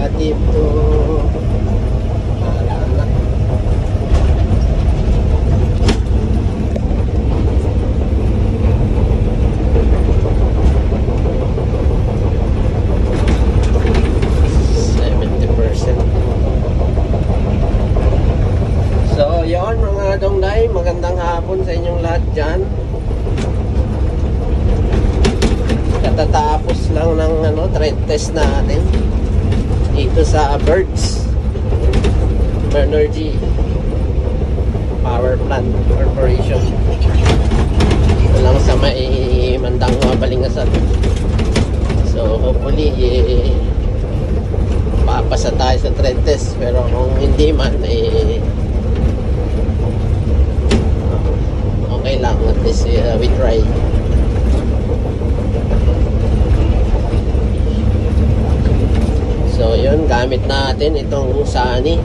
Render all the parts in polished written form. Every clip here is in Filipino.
relative to anak. So yun mga donglay, magandang hapon sa inyong lahat dyan. Katatapos lang ng trend test natin dito sa Birds Energy Power Plant Corporation, dito lang sa may Mandang Balingasan. So hopefully papasa tayo sa trend test, pero kung hindi man okay lang, at least we try. So yun, gamit natin itong Sany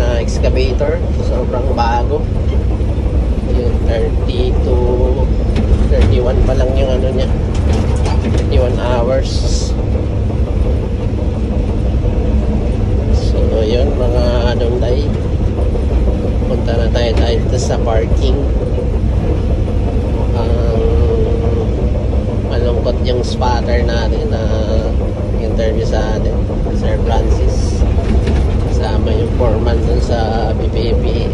na excavator, sobrang bago. Yun, 30 to 31 pa lang yung niya, 31 hours. So yun mga donglay, punta na tayo dito sa parking. Malungkot yung spotter natin na interview sa atin, Sir Francis, kasama yung foreman dun sa BPP